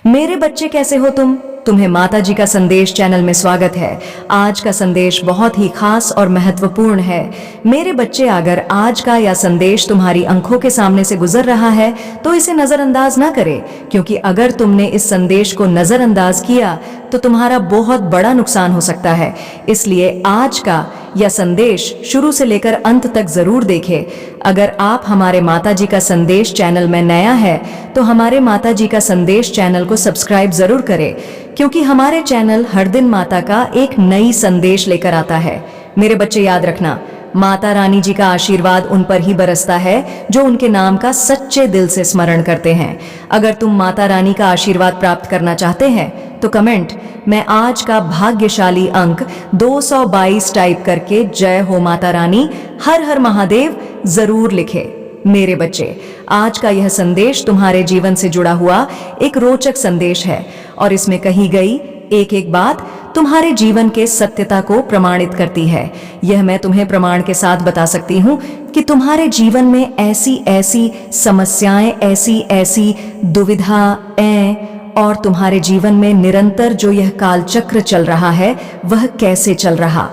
मेरे बच्चे कैसे हो तुम? तुम्हें माता जी का संदेश चैनल में स्वागत है। आज का संदेश बहुत ही खास और महत्वपूर्ण है। मेरे बच्चे, अगर आज का यह संदेश तुम्हारी आंखों के सामने से गुजर रहा है तो इसे नजरअंदाज ना करें, क्योंकि अगर तुमने इस संदेश को नजरअंदाज किया तो तुम्हारा बहुत बड़ा नुकसान हो सकता है। इसलिए आज का यह संदेश शुरू से लेकर अंत तक जरूर देखें। अगर आप हमारे माता जी का संदेश चैनल में नया है तो हमारे माता जी का संदेश चैनल को सब्सक्राइब जरूर करें, क्योंकि हमारे चैनल हर दिन माता का एक नई संदेश लेकर आता है। मेरे बच्चे, याद रखना, माता रानी जी का आशीर्वाद उन पर ही बरसता है जो उनके नाम का सच्चे दिल से स्मरण करते हैं। अगर तुम माता रानी का आशीर्वाद प्राप्त करना चाहते हैं तो कमेंट में आज का भाग्यशाली अंक 222 टाइप करके जय हो माता रानी, हर हर महादेव जरूर लिखे। मेरे बच्चे, आज का यह संदेश तुम्हारे जीवन से जुड़ा हुआ एक रोचक संदेश है और इसमें कही गई एक एक बात तुम्हारे जीवन के सत्यता को प्रमाणित करती है। यह मैं तुम्हें प्रमाण के साथ बता सकती हूँ कि तुम्हारे जीवन में ऐसी ऐसी समस्याएं, ऐसी ऐसी दुविधाएं और तुम्हारे जीवन में निरंतर जो यह कालचक्र चल रहा है वह कैसे चल रहा,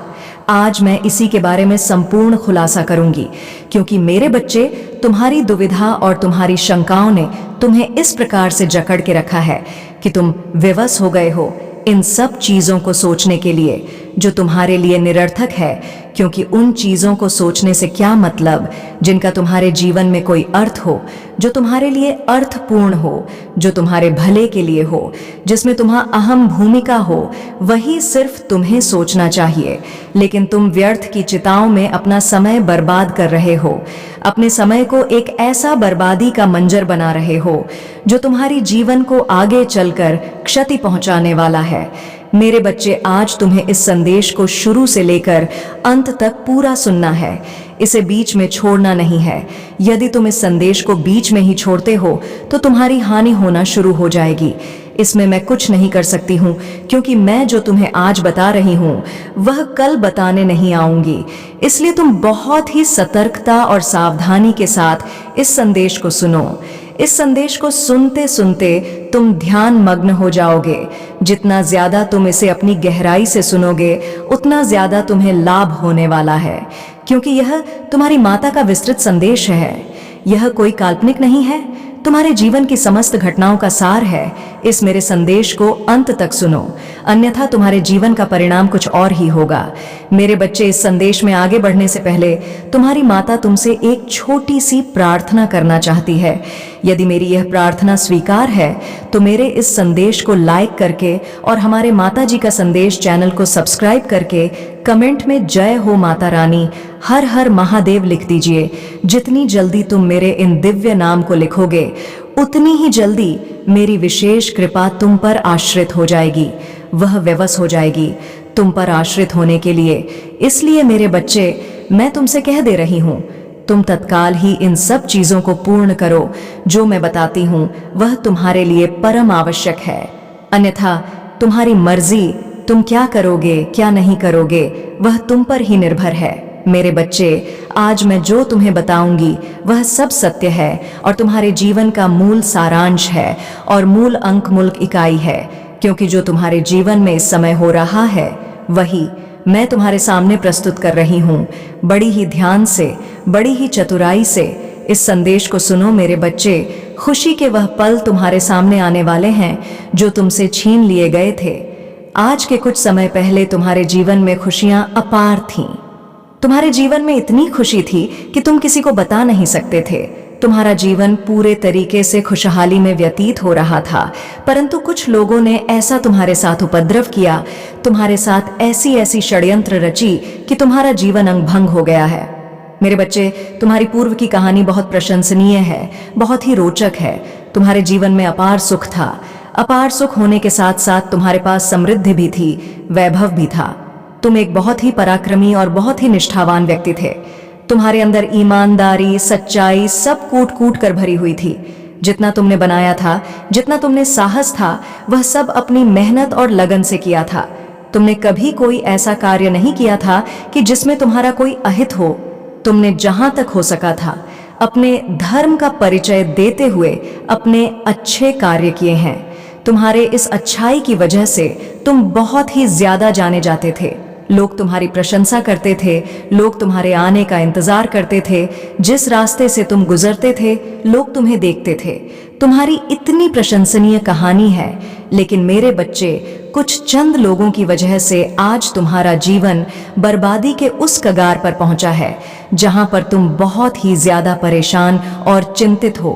आज मैं इसी के बारे में संपूर्ण खुलासा करूंगी। क्योंकि मेरे बच्चे, तुम्हारी दुविधा और तुम्हारी शंकाओं ने तुम्हें इस प्रकार से जकड़ के रखा है कि तुम विवश हो गए हो इन सब चीजों को सोचने के लिए जो तुम्हारे लिए निरर्थक है। क्योंकि उन चीजों को सोचने से क्या मतलब जिनका तुम्हारे जीवन में कोई अर्थ हो, जो तुम्हारे लिए अर्थपूर्ण हो, जो तुम्हारे भले के लिए हो, जिसमें तुम्हारा अहम भूमिका हो, वही सिर्फ तुम्हें सोचना चाहिए। लेकिन तुम व्यर्थ की चिताओं में अपना समय बर्बाद कर रहे हो, अपने समय को एक ऐसा बर्बादी का मंजर बना रहे हो जो तुम्हारी जीवन को आगे चलकर क्षति पहुंचाने वाला है। मेरे बच्चे, आज तुम्हें इस संदेश को शुरू से लेकर अंत तक पूरा सुनना है, इसे बीच में छोड़ना नहीं है। यदि तुम इस संदेश को बीच में ही छोड़ते हो तो तुम्हारी हानि होना शुरू हो जाएगी। इसमें मैं कुछ नहीं कर सकती हूँ, क्योंकि मैं जो तुम्हें आज बता रही हूँ वह कल बताने नहीं आऊंगी। इसलिए तुम बहुत ही सतर्कता और सावधानी के साथ इस संदेश को सुनो। इस संदेश को सुनते सुनते तुम ध्यान मग्न हो जाओगे। जितना ज्यादा तुम इसे अपनी गहराई से सुनोगे उतना ज्यादा तुम्हें लाभ होने वाला है, क्योंकि यह तुम्हारी माता का विस्तृत संदेश है। यह कोई काल्पनिक नहीं है, तुम्हारे जीवन की समस्त घटनाओं का सार है। इस मेरे संदेश को अंत तक सुनो, अन्यथा तुम्हारे जीवन का परिणाम कुछ और ही होगा। मेरे बच्चे, इस संदेश में आगे बढ़ने से पहले तुम्हारी माता तुमसे एक छोटी सी प्रार्थना करना चाहती है। यदि मेरी यह प्रार्थना स्वीकार है तो मेरे इस संदेश को लाइक करके और हमारे माता जी का संदेश चैनल को सब्सक्राइब करके कमेंट में जय हो माता रानी, हर हर महादेव लिख दीजिए। जितनी जल्दी तुम मेरे इन दिव्य नाम को लिखोगे उतनी ही जल्दी मेरी विशेष कृपा तुम पर आश्रित हो जाएगी, वह विवश हो जाएगी तुम पर आश्रित होने के लिए। इसलिए मेरे बच्चे, मैं तुमसे कह दे रही हूँ, तुम तत्काल ही इन सब चीजों को पूर्ण करो जो मैं बताती हूँ, वह तुम्हारे लिए परम आवश्यक है। अन्यथा तुम्हारी मर्जी, तुम क्या करोगे क्या नहीं करोगे, वह तुम पर ही निर्भर है। मेरे बच्चे, आज मैं जो तुम्हें बताऊंगी वह सब सत्य है और तुम्हारे जीवन का मूल सारांश है और मूल अंक मूल इकाई है। क्योंकि जो तुम्हारे जीवन में इस समय हो रहा है वही मैं तुम्हारे सामने प्रस्तुत कर रही हूँ। बड़ी ही ध्यान से, बड़ी ही चतुराई से इस संदेश को सुनो मेरे बच्चे। खुशी के वह पल तुम्हारे सामने आने वाले हैं जो तुमसे छीन लिए गए थे। आज के कुछ समय पहले तुम्हारे जीवन में खुशियां अपार थीं। तुम्हारे जीवन में इतनी खुशी थी कि तुम किसी को बता नहीं सकते थे। तुम्हारा जीवन पूरे तरीके से खुशहाली में व्यतीत हो रहा था, परंतु कुछ लोगों ने ऐसा तुम्हारे साथ उपद्रव किया, तुम्हारे साथ ऐसी ऐसी षड्यंत्र रची कि तुम्हारा जीवन अंग भंग हो गया है। मेरे बच्चे, तुम्हारी पूर्व की कहानी बहुत प्रशंसनीय है, बहुत ही रोचक है। तुम्हारे जीवन में अपार सुख था। अपार सुख होने के साथ साथ तुम्हारे पास समृद्धि भी थी, वैभव भी था। तुम एक बहुत ही पराक्रमी और बहुत ही निष्ठावान व्यक्ति थे। तुम्हारे अंदर ईमानदारी, सच्चाई सब कूट कूट कर भरी हुई थी। जितना तुमने बनाया था, जितना तुमने साहस था, वह सब अपनी मेहनत और लगन से किया था। तुमने कभी कोई ऐसा कार्य नहीं किया था कि जिसमें तुम्हारा कोई अहित हो। तुमने जहां तक हो सका था अपने धर्म का परिचय देते हुए अपने अच्छे कार्य किए हैं। तुम्हारे इस अच्छाई की वजह से तुम बहुत ही ज्यादा जाने जाते थे। लोग तुम्हारी प्रशंसा करते थे, लोग तुम्हारे आने का इंतजार करते थे, जिस रास्ते से तुम गुजरते थे लोग तुम्हें देखते थे। तुम्हारी इतनी प्रशंसनीय कहानी है, लेकिन मेरे बच्चे, कुछ चंद लोगों की वजह से आज तुम्हारा जीवन बर्बादी के उस कगार पर पहुंचा है जहां पर तुम बहुत ही ज्यादा परेशान और चिंतित हो।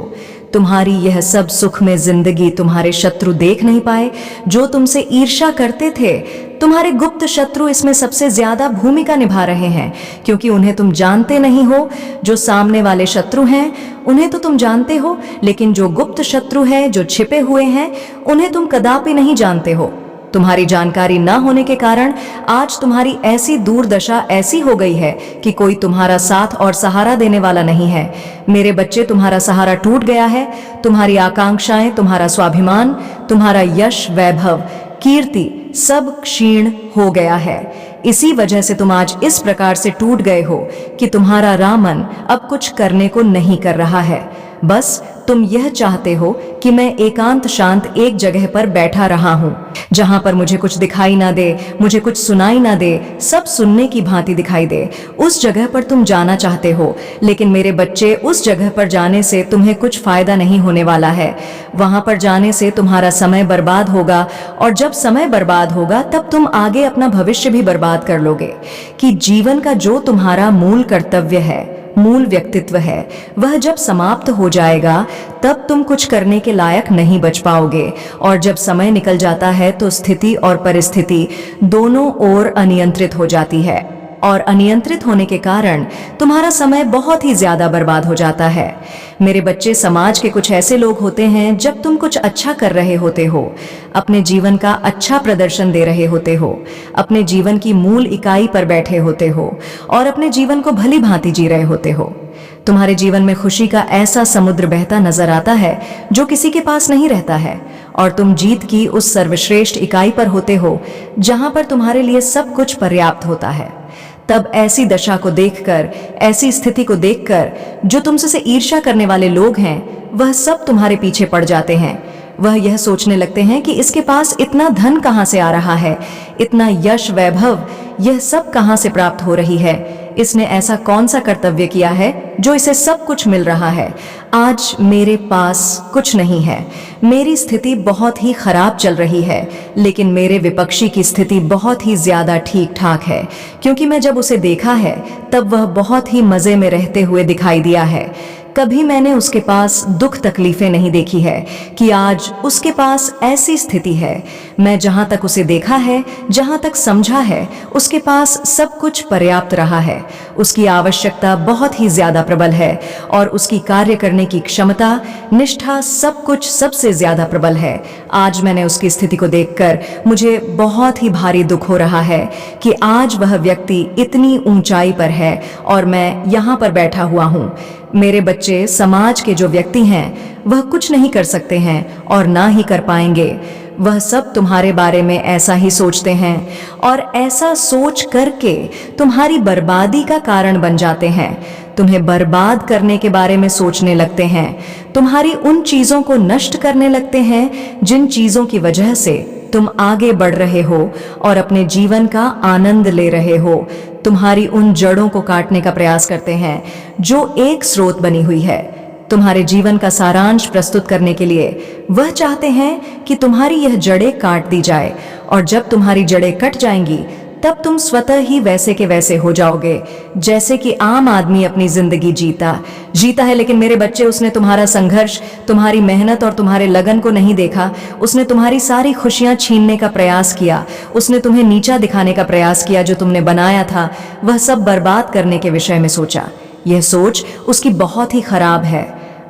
तुम्हारी यह सब सुख में जिंदगी तुम्हारे शत्रु देख नहीं पाए, जो तुमसे ईर्ष्या करते थे। तुम्हारे गुप्त शत्रु इसमें सबसे ज्यादा भूमिका निभा रहे हैं, क्योंकि उन्हें तुम जानते नहीं हो। जो सामने वाले शत्रु हैं उन्हें तो तुम जानते हो, लेकिन जो गुप्त शत्रु है, जो छिपे हुए हैं, उन्हें तुम कदापि नहीं जानते हो। तुम्हारी जानकारी ना होने के कारण आज तुम्हारी ऐसी दुर्दशा ऐसी हो गई है कि कोई तुम्हारा साथ और सहारा देने वाला नहीं है। मेरे बच्चे, तुम्हारा सहारा टूट गया है। तुम्हारी आकांक्षाएं, तुम्हारा स्वाभिमान, तुम्हारा यश, वैभव, कीर्ति सब क्षीण हो गया है। इसी वजह से तुम आज इस प्रकार से टूट गए हो कि तुम्हारा रामन अब कुछ करने को नहीं कर रहा है। बस तुम यह चाहते हो कि मैं एकांत शांत एक जगह पर बैठा रहा हूं, जहां पर मुझे कुछ दिखाई ना दे, मुझे कुछ सुनाई ना दे, सब सुनने की भांति दिखाई दे। उस जगह पर तुम जाना चाहते हो, लेकिन मेरे बच्चे, उस जगह पर जाने से तुम्हें कुछ फायदा नहीं होने वाला है। वहां पर जाने से तुम्हारा समय बर्बाद होगा, और जब समय बर्बाद होगा तब तुम आगे अपना भविष्य भी बर्बाद कर लोगे। कि जीवन का जो तुम्हारा मूल कर्तव्य है, मूल व्यक्तित्व है, वह जब समाप्त हो जाएगा तब तुम कुछ करने के लायक नहीं बच पाओगे। और जब समय निकल जाता है तो स्थिति और परिस्थिति दोनों ओर अनियंत्रित हो जाती है, और अनियंत्रित होने के कारण तुम्हारा समय बहुत ही ज्यादा बर्बाद हो जाता है। मेरे बच्चे, समाज के कुछ ऐसे लोग होते हैं, जब तुम कुछ अच्छा कर रहे होते हो, अपने जीवन का अच्छा प्रदर्शन दे रहे होते हो, अपने जीवन की मूल इकाई पर बैठे होते हो और अपने जीवन को भली भांति जी रहे होते हो, तुम्हारे जीवन में खुशी का ऐसा समुद्र बहता नजर आता है जो किसी के पास नहीं रहता है, और तुम जीत की उस सर्वश्रेष्ठ इकाई पर होते हो जहां पर तुम्हारे लिए सब कुछ पर्याप्त होता है। तब ऐसी दशा को देखकर, ऐसी स्थिति को देखकर, जो तुमसे ईर्ष्या करने वाले लोग हैं वह सब तुम्हारे पीछे पड़ जाते हैं। वह यह सोचने लगते हैं कि इसके पास इतना धन कहां से आ रहा है, इतना यश, वैभव, यह सब कहां से प्राप्त हो रही है, इसने ऐसा कौन सा कर्तव्य किया है जो इसे सब कुछ मिल रहा है। आज मेरे पास कुछ नहीं है, मेरी स्थिति बहुत ही खराब चल रही है, लेकिन मेरे विपक्षी की स्थिति बहुत ही ज्यादा ठीक ठाक है, क्योंकि मैं जब उसे देखा है तब वह बहुत ही मजे में रहते हुए दिखाई दिया है। कभी मैंने उसके पास दुख तकलीफें नहीं देखी है कि आज उसके पास ऐसी स्थिति है। मैं जहां तक उसे देखा है, जहां तक समझा है, उसके पास सब कुछ पर्याप्त रहा है। उसकी आवश्यकता बहुत ही ज्यादा प्रबल है, और उसकी कार्य करने की क्षमता, निष्ठा, सब कुछ सबसे ज्यादा प्रबल है। आज मैंने उसकी स्थिति को देखकर मुझे बहुत ही भारी दुख हो रहा है कि आज वह व्यक्ति इतनी ऊंचाई पर है और मैं यहाँ पर बैठा हुआ हूँ। मेरे बच्चे, समाज के जो व्यक्ति हैं वह कुछ नहीं कर सकते हैं और ना ही कर पाएंगे। वह सब तुम्हारे बारे में ऐसा ही सोचते हैं, और ऐसा सोच करके तुम्हारी बर्बादी का कारण बन जाते हैं। तुम्हें बर्बाद करने के बारे में सोचने लगते हैं, तुम्हारी उन चीजों को नष्ट करने लगते हैं जिन चीजों की वजह से तुम आगे बढ़ रहे हो और अपने जीवन का आनंद ले रहे हो। तुम्हारी उन जड़ों को काटने का प्रयास करते हैं जो एक स्रोत बनी हुई है। तुम्हारे जीवन का सारांश प्रस्तुत करने के लिए वह चाहते हैं कि तुम्हारी यह जड़ें काट दी जाए, और जब तुम्हारी जड़ें कट जाएंगी तब तुम स्वतः ही वैसे के वैसे हो जाओगे जैसे कि आम आदमी अपनी जिंदगी जीता है। लेकिन मेरे बच्चे, उसने तुम्हारा संघर्ष, तुम्हारी मेहनत और तुम्हारे लगन को नहीं देखा। उसने तुम्हारी सारी खुशियां छीनने का प्रयास किया, उसने तुम्हें नीचा दिखाने का प्रयास किया। जो तुमने बनाया था वह सब बर्बाद करने के विषय में सोचा। यह सोच उसकी बहुत ही खराब है।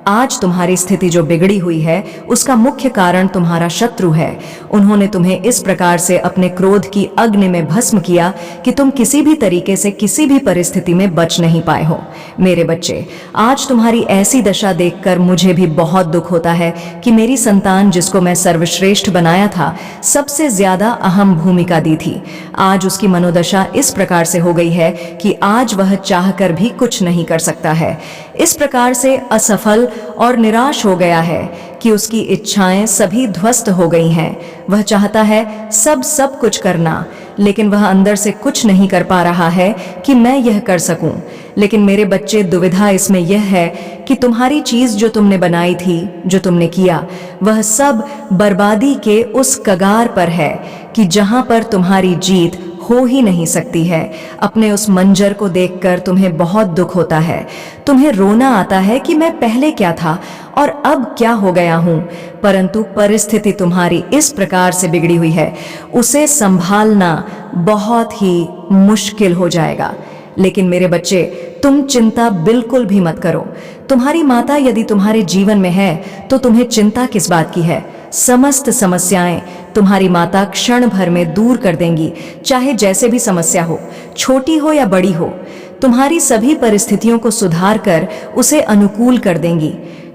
आज तुम्हारी स्थिति जो बिगड़ी हुई है उसका मुख्य कारण तुम्हारा शत्रु है। उन्होंने तुम्हें इस प्रकार से अपने क्रोध की अग्नि में भस्म किया कि तुम किसी भी तरीके से, किसी भी परिस्थिति में बच नहीं पाए हो। मेरे बच्चे, आज तुम्हारी ऐसी दशा देखकर मुझे भी बहुत दुख होता है कि मेरी संतान, जिसको मैं सर्वश्रेष्ठ बनाया था, सबसे ज्यादा अहम भूमिका दी थी, आज उसकी मनोदशा इस प्रकार से हो गई है कि आज वह चाहकर भी कुछ नहीं कर सकता है। इस प्रकार से असफल और निराश हो गया है कि उसकी इच्छाएं सभी ध्वस्त हो गई हैं। वह चाहता है सब कुछ करना, लेकिन वह अंदर से कुछ नहीं कर पा रहा है कि मैं यह कर सकूं। लेकिन मेरे बच्चे, दुविधा इसमें यह है कि तुम्हारी चीज जो तुमने बनाई थी, जो तुमने किया, वह सब बर्बादी के उस कगार पर है कि जहां पर तुम्हारी जीत हो ही नहीं सकती है। अपने उस मंजर को देखकर तुम्हें बहुत दुख होता है। तुम्हें रोना आता है कि मैं पहले क्या था और अब क्या हो गया हूं। परंतु परिस्थिति तुम्हारी इस प्रकार से बिगड़ी हुई है, उसे संभालना बहुत ही मुश्किल हो जाएगा। लेकिन मेरे बच्चे, तुम चिंता बिल्कुल भी मत करो। तुम्हारी माता यदि तुम्हारे जीवन में है तो तुम्हें चिंता किस बात की है। समस्त समस्याएं तुम्हारी माता क्षण भर में दूर कर देंगी, चाहे जैसे भी समस्या हो, छोटी हो या बड़ी हो। तुम्हारी सभी परिस्थितियों को सुधार कर उसे अनुकूल कर देंगी,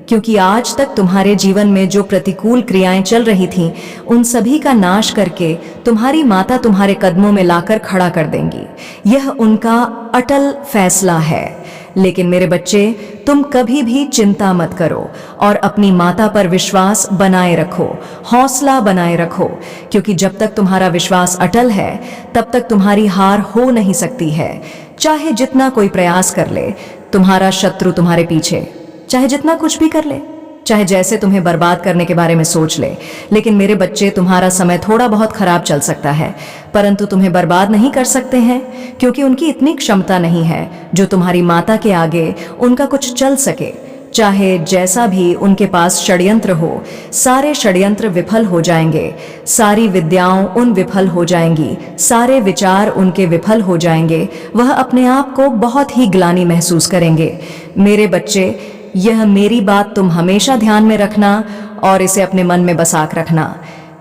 क्योंकि आज तक तुम्हारे जीवन में जो प्रतिकूल क्रियाएं चल रही थीं, उन सभी का नाश करके तुम्हारी माता तुम्हारे कदमों में लाकर खड़ा कर देंगी। यह उनका अटल फैसला है। लेकिन मेरे बच्चे, तुम कभी भी चिंता मत करो और अपनी माता पर विश्वास बनाए रखो, हौसला बनाए रखो, क्योंकि जब तक तुम्हारा विश्वास अटल है तब तक तुम्हारी हार हो नहीं सकती है। चाहे जितना कोई प्रयास कर ले, तुम्हारा शत्रु तुम्हारे पीछे, चाहे जितना कुछ भी कर ले, चाहे जैसे तुम्हें बर्बाद करने के बारे में सोच ले। लेकिन मेरे बच्चे, तुम्हारा समय थोड़ा बहुत खराब चल सकता है, परंतु तुम्हें बर्बाद नहीं कर सकते हैं, क्योंकि उनकी इतनी क्षमता नहीं है जो तुम्हारी माता के आगे उनका कुछ चल सके। चाहे जैसा भी उनके पास षड्यंत्र हो, सारे षड्यंत्र विफल हो जाएंगे, सारी विद्याओं उन विफल हो जाएंगी, सारे विचार उनके विफल हो जाएंगे। वह अपने आप को बहुत ही ग्लानि महसूस करेंगे। मेरे बच्चे, यह मेरी बात तुम हमेशा ध्यान में रखना और इसे अपने मन में बसाक रखना।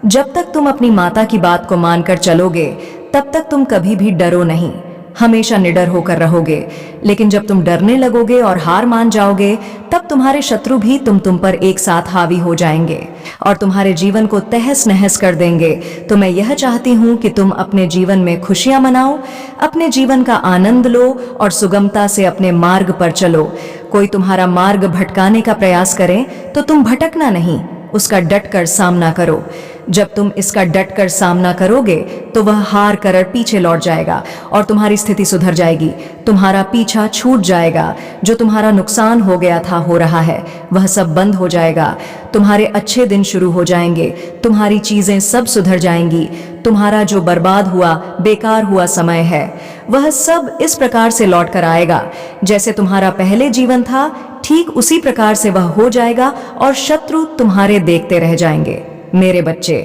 जब तक तुम अपनी माता की बात को मानकर चलोगे, तब तक तुम कभी भी डरो नहीं, हमेशा निडर होकर रहोगे। लेकिन जब तुम डरने लगोगे और हार मान जाओगे, तब तुम्हारे शत्रु भी तुम पर एक साथ हावी हो जाएंगे और तुम्हारे जीवन को तहस नहस कर देंगे। तो मैं यह चाहती हूँ कि तुम अपने जीवन में खुशियां मनाओ, अपने जीवन का आनंद लो और सुगमता से अपने मार्ग पर चलो। कोई तुम्हारा मार्ग भटकाने का प्रयास करे तो तुम भटकना नहीं, उसका डटकर सामना करो। जब तुम इसका डटकर सामना करोगे तो वह हार कर पीछे लौट जाएगा और तुम्हारी स्थिति सुधर जाएगी। तुम्हारा पीछा छूट जाएगा, जो तुम्हारा नुकसान हो गया था, हो रहा है, वह सब बंद हो जाएगा। तुम्हारे अच्छे दिन शुरू हो जाएंगे, तुम्हारी चीजें सब सुधर जाएंगी। तुम्हारा जो बर्बाद हुआ, बेकार हुआ समय है, वह सब इस प्रकार से लौट कर आएगा। जैसे तुम्हारा पहले जीवन था, ठीक उसी प्रकार से वह हो जाएगा और शत्रु तुम्हारे देखते रह जाएंगे। मेरे बच्चे,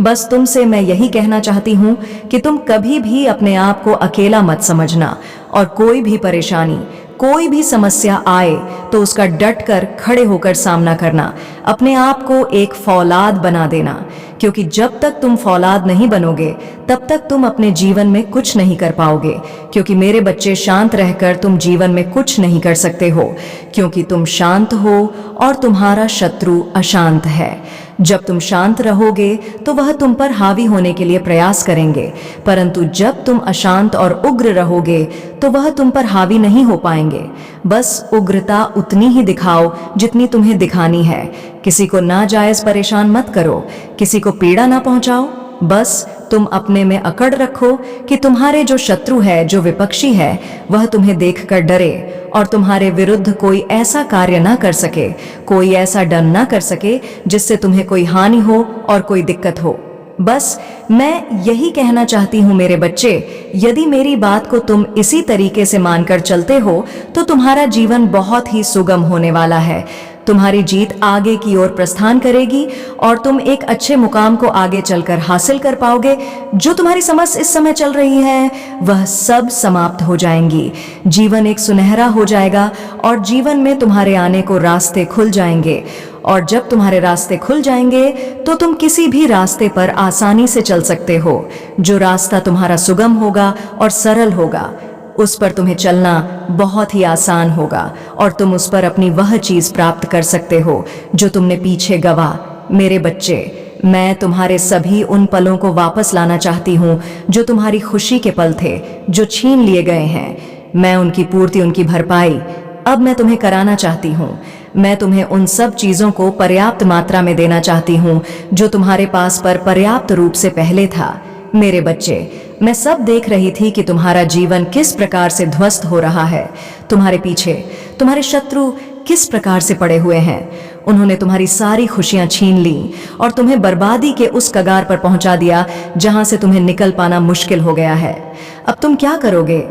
बस तुमसे मैं यही कहना चाहती हूँ कि तुम कभी भी अपने आप को अकेला मत समझना और कोई भी परेशानी, कोई भी समस्या आए तो उसका डट कर खड़े होकर सामना करना। अपने आप को एक फौलाद बना देना, क्योंकि जब तक तुम फौलाद नहीं बनोगे तब तक तुम अपने जीवन में कुछ नहीं कर पाओगे। क्योंकि मेरे बच्चे, शांत रहकर तुम जीवन में कुछ नहीं कर सकते हो, क्योंकि तुम शांत हो और तुम्हारा शत्रु अशांत है। जब तुम शांत रहोगे तो वह तुम पर हावी होने के लिए प्रयास करेंगे, परंतु जब तुम अशांत और उग्र रहोगे तो वह तुम पर हावी नहीं हो पाएंगे। बस उग्रता उतनी ही दिखाओ जितनी तुम्हें दिखानी है। किसी को नाजायज परेशान मत करो, किसी को पीड़ा ना पहुंचाओ। बस तुम अपने में अकड़ रखो कि तुम्हारे जो शत्रु है, जो विपक्षी है, वह तुम्हें देखकर डरे और तुम्हारे विरुद्ध कोई ऐसा कार्य ना कर सके, कोई ऐसा डर ना कर सके जिससे तुम्हें कोई हानि हो और कोई दिक्कत हो। बस मैं यही कहना चाहती हूँ मेरे बच्चे, यदि मेरी बात को तुम इसी तरीके से मानकर चलते हो तो तुम्हारा जीवन बहुत ही सुगम होने वाला है। तुम्हारी जीत आगे की ओर प्रस्थान करेगी और तुम एक अच्छे मुकाम को आगे चलकर हासिल कर पाओगे। जो तुम्हारी समस्या इस समय चल रही है वह सब समाप्त हो जाएंगी। जीवन एक सुनहरा हो जाएगा और जीवन में तुम्हारे आने को रास्ते खुल जाएंगे। और जब तुम्हारे रास्ते खुल जाएंगे तो तुम किसी भी रास्ते पर आसानी से चल सकते हो। जो रास्ता तुम्हारा सुगम होगा और सरल होगा, उस पर तुम्हें चलना बहुत ही आसान होगा और तुम उस पर अपनी वह चीज प्राप्त कर सकते हो जो तुमने पीछे गवा। मेरे बच्चे, मैं तुम्हारे सभी उन पलों को वापस लाना चाहती हूँ जो तुम्हारी खुशी के पल थे, जो छीन लिए गए हैं। मैं उनकी पूर्ति, उनकी भरपाई अब मैं तुम्हें कराना चाहती हूँ। मैं तुम्हें उन सब चीजों को पर्याप्त मात्रा में देना चाहती हूँ जो तुम्हारे पास पर पर्याप्त रूप से पहले था। मेरे बच्चे, मैं सब देख रही थी कि तुम्हारा जीवन किस प्रकार से ध्वस्त हो रहा है। तुम्हारे पीछे तुम्हारे शत्रु किस प्रकार से पड़े हुए हैं। उन्होंने तुम्हारी सारी खुशियां छीन ली और तुम्हें बर्बादी के उस कगार पर पहुंचा दिया जहां से तुम्हें निकल पाना मुश्किल हो गया है। अब तुम क्या करोगे?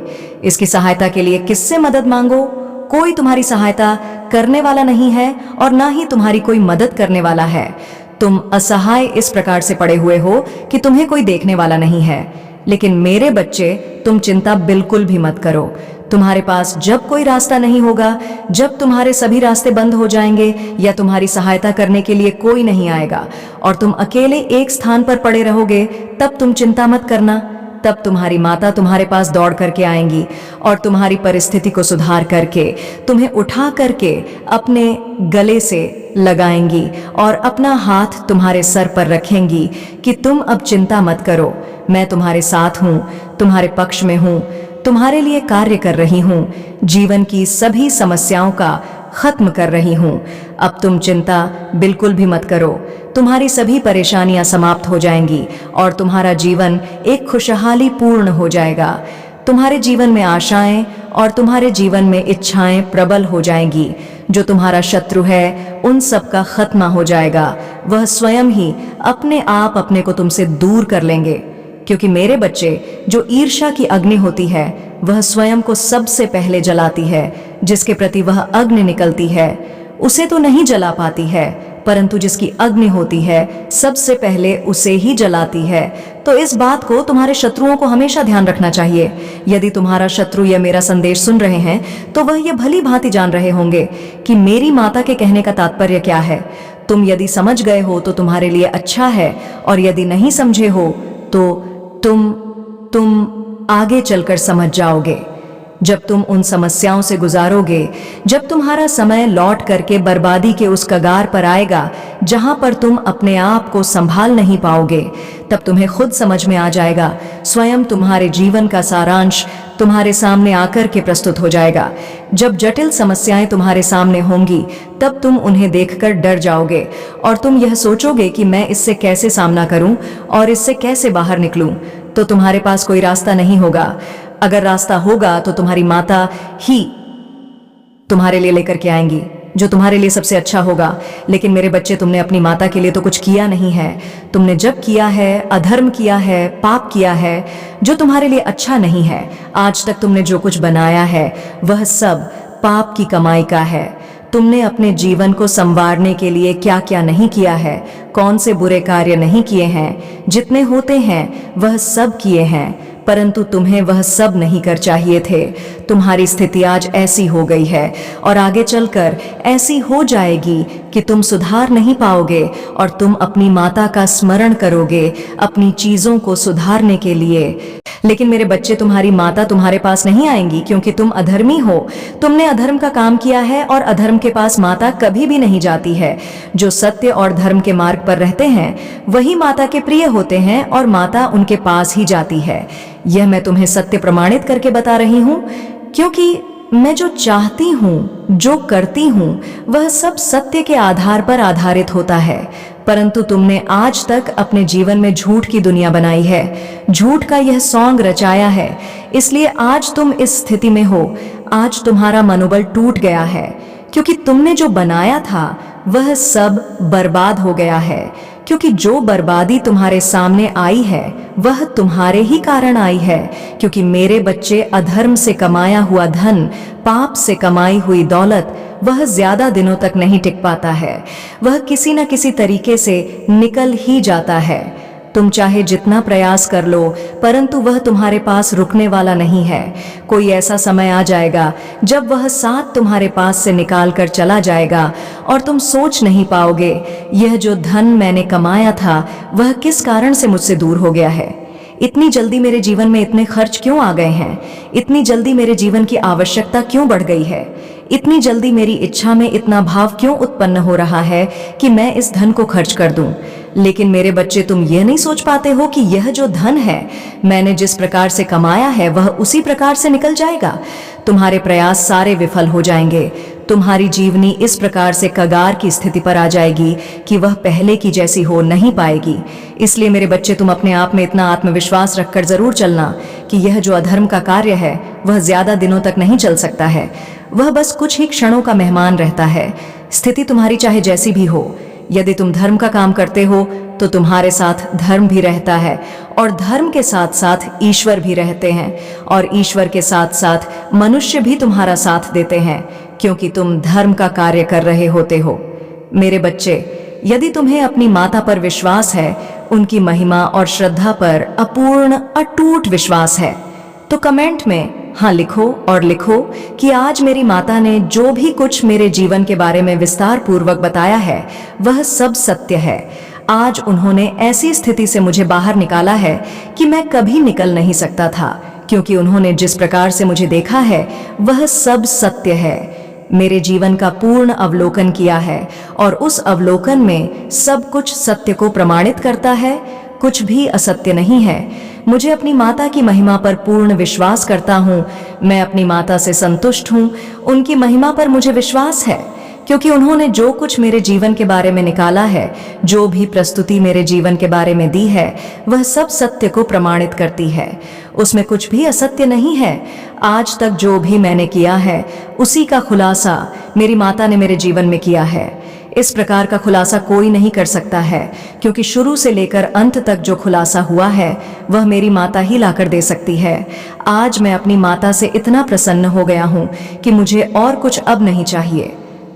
इसकी सहायता के लिए किससे मदद मांगो? कोई तुम्हारी सहायता करने वाला नहीं है और ना ही तुम्हारी कोई मदद करने वाला है। तुम असहाय इस प्रकार से पड़े हुए हो कि तुम्हें कोई देखने वाला नहीं है। लेकिन मेरे बच्चे, तुम चिंता बिल्कुल भी मत करो। तुम्हारे पास जब कोई रास्ता नहीं होगा, जब तुम्हारे सभी रास्ते बंद हो जाएंगे या तुम्हारी सहायता करने के लिए कोई नहीं आएगा और तुम अकेले एक स्थान पर पड़े रहोगे, तब तुम चिंता मत करना। तब तुम्हारी माता तुम्हारे पास दौड़ करके आएंगी और तुम्हारी परिस्थिति को सुधार करके तुम्हें उठा करके अपने गले से लगाएंगी और अपना हाथ तुम्हारे सर पर रखेंगी कि तुम अब चिंता मत करो। मैं तुम्हारे साथ हूँ, तुम्हारे पक्ष में हूँ, तुम्हारे लिए कार्य कर रही हूँ, जीवन की सभी समस्याओं का खत्म कर रही हूँ। अब तुम चिंता बिल्कुल भी मत करो। तुम्हारी सभी परेशानियां समाप्त हो जाएंगी और तुम्हारा जीवन एक खुशहाली पूर्ण हो जाएगा। तुम्हारे जीवन में आशाएं और तुम्हारे जीवन में इच्छाएं प्रबल हो जाएंगी। जो तुम्हारा शत्रु है उन सब का खत्मा हो जाएगा। वह स्वयं ही अपने आप अपने को तुमसे दूर कर लेंगे, क्योंकि मेरे बच्चे, जो ईर्ष्या की अग्नि होती है वह स्वयं को सबसे पहले जलाती है। जिसके प्रति वह अग्नि निकलती है उसे तो नहीं जला पाती है, परंतु जिसकी अग्नि होती है सबसे पहले उसे ही जलाती है। तो इस बात को तुम्हारे शत्रुओं को हमेशा ध्यान रखना चाहिए। यदि तुम्हारा शत्रु यह मेरा संदेश सुन रहे हैं तो वह यह भली भांति जान रहे होंगे कि मेरी माता के कहने का तात्पर्य क्या है। तुम यदि समझ गए हो तो तुम्हारे लिए अच्छा है, और यदि नहीं समझे हो तो तुम आगे चलकर समझ जाओगे। जब तुम उन समस्याओं से गुजारोगे, जब तुम्हारा समय लौट करके बर्बादी के उस कगार पर आएगा जहां पर तुम अपने आप को संभाल नहीं पाओगे, तब तुम्हें खुद समझ में आ जाएगा। स्वयं तुम्हारे जीवन का सारांश तुम्हारे सामने आकर के प्रस्तुत हो जाएगा। जब जटिल समस्याएं तुम्हारे सामने होंगी तब तुम उन्हें देखकर डर जाओगे और तुम यह सोचोगे कि मैं इससे कैसे सामना करूं और इससे कैसे बाहर निकलूं। तो तुम्हारे पास कोई रास्ता नहीं होगा। अगर रास्ता होगा तो तुम्हारी माता ही तुम्हारे लिए लेकर के आएंगी, जो तुम्हारे लिए सबसे अच्छा होगा। लेकिन मेरे बच्चे, तुमने अपनी माता के लिए तो कुछ किया नहीं है। तुमने जब किया है, अधर्म किया है, पाप किया है, जो तुम्हारे लिए अच्छा नहीं है। आज तक तुमने जो कुछ बनाया है वह सब पाप की कमाई का है। तुमने अपने जीवन को संवारने के लिए क्या क्या नहीं किया है, कौन से बुरे कार्य नहीं किए हैं। जितने होते हैं वह सब किए हैं, परंतु तुम्हें वह सब नहीं कर चाहिए थे। तुम्हारी स्थिति आज ऐसी हो गई है और आगे चलकर ऐसी हो जाएगी कि तुम सुधार नहीं पाओगे और तुम अपनी माता का स्मरण करोगे अपनी चीजों को सुधारने के लिए। लेकिन मेरे बच्चे, तुम्हारी माता तुम्हारे पास नहीं आएंगी, क्योंकि तुम अधर्मी हो। तुमने अधर्म का काम किया है और अधर्म के पास माता कभी भी नहीं जाती है। जो सत्य और धर्म के मार्ग पर रहते हैं वही माता के प्रिय होते हैं और माता उनके पास ही जाती है। यह मैं तुम्हें सत्य प्रमाणित करके बता रही हूँ, क्योंकि मैं जो चाहती हूँ, जो करती हूँ, वह सब सत्य के आधार पर आधारित होता है। परंतु तुमने आज तक अपने जीवन में झूठ की दुनिया बनाई है, झूठ का यह सॉन्ग रचाया है, इसलिए आज तुम इस स्थिति में हो। आज तुम्हारा मनोबल टूट गया है, क्योंकि तुमने जो बनाया था वह सब बर्बाद हो गया है। क्योंकि जो बर्बादी तुम्हारे सामने आई है वह तुम्हारे ही कारण आई है। क्योंकि मेरे बच्चे, अधर्म से कमाया हुआ धन, पाप से कमाई हुई दौलत, वह ज्यादा दिनों तक नहीं टिक पाता है। वह किसी न किसी तरीके से निकल ही जाता है। तुम चाहे जितना प्रयास कर लो, परंतु वह तुम्हारे पास रुकने वाला नहीं है। कोई ऐसा समय आ जाएगा जब वह साथ तुम्हारे पास से निकाल कर चला जाएगा और तुम सोच नहीं पाओगे, यह जो धन मैंने कमाया था वह किस कारण से मुझसे दूर हो गया है। इतनी जल्दी मेरे जीवन में इतने खर्च क्यों आ गए हैं? इतनी जल्दी मेरे जीवन की आवश्यकता क्यों बढ़ गई है? इतनी जल्दी मेरी इच्छा में इतना भाव क्यों उत्पन्न हो रहा है कि मैं इस धन को खर्च कर दूं? लेकिन मेरे बच्चे, तुम यह नहीं सोच पाते हो कि यह जो धन है, मैंने जिस प्रकार से कमाया है वह उसी प्रकार से निकल जाएगा। तुम्हारे प्रयास सारे विफल हो जाएंगे। तुम्हारी जीवनी इस प्रकार से कगार की स्थिति पर आ जाएगी कि वह पहले की जैसी हो नहीं पाएगी। इसलिए मेरे बच्चे, तुम अपने आप में इतना आत्मविश्वास रखकर जरूर चलना कि यह जो अधर्म का कार्य है वह ज्यादा दिनों तक नहीं चल सकता है। वह बस कुछ ही क्षणों का मेहमान रहता है। स्थिति तुम्हारी चाहे जैसी भी हो, यदि तुम धर्म का काम करते हो तो तुम्हारे साथ धर्म भी रहता है, और धर्म के साथ साथ ईश्वर भी रहते हैं, और ईश्वर के साथ साथ मनुष्य भी तुम्हारा साथ देते हैं, क्योंकि तुम धर्म का कार्य कर रहे होते हो। मेरे बच्चे, यदि तुम्हें अपनी माता पर विश्वास है, उनकी महिमा और श्रद्धा पर अपूर्ण अटूट विश्वास है, तो कमेंट में हाँ लिखो, और लिखो कि आज मेरी माता ने जो भी कुछ मेरे जीवन के बारे में विस्तार पूर्वक बताया है वह सब सत्य है। आज उन्होंने ऐसी स्थिति से मुझे बाहर निकाला है कि मैं कभी निकल नहीं सकता था, क्योंकि उन्होंने जिस प्रकार से मुझे देखा है वह सब सत्य है। मेरे जीवन का पूर्ण अवलोकन किया है, और उस अवलोकन में सब कुछ सत्य को प्रमाणित करता है, कुछ भी असत्य नहीं है। मुझे अपनी माता की महिमा पर पूर्ण विश्वास करता हूँ। मैं अपनी माता से संतुष्ट हूँ। उनकी महिमा पर मुझे विश्वास है, क्योंकि उन्होंने जो कुछ मेरे जीवन के बारे में निकाला है, जो भी प्रस्तुति मेरे जीवन के बारे में दी है, वह सब सत्य को प्रमाणित करती है। उसमें कुछ भी असत्य नहीं है। आज तक जो भी मैंने किया है उसी का खुलासा मेरी माता ने मेरे जीवन में किया है। इस प्रकार का खुलासा कोई नहीं कर सकता है, क्योंकि शुरू से लेकर अंत तक जो खुलासा हुआ है वह मेरी माता ही लाकर दे सकती है। आज मैं अपनी माता से इतना प्रसन्न हो गया हूँ कि मुझे और कुछ अब नहीं चाहिए।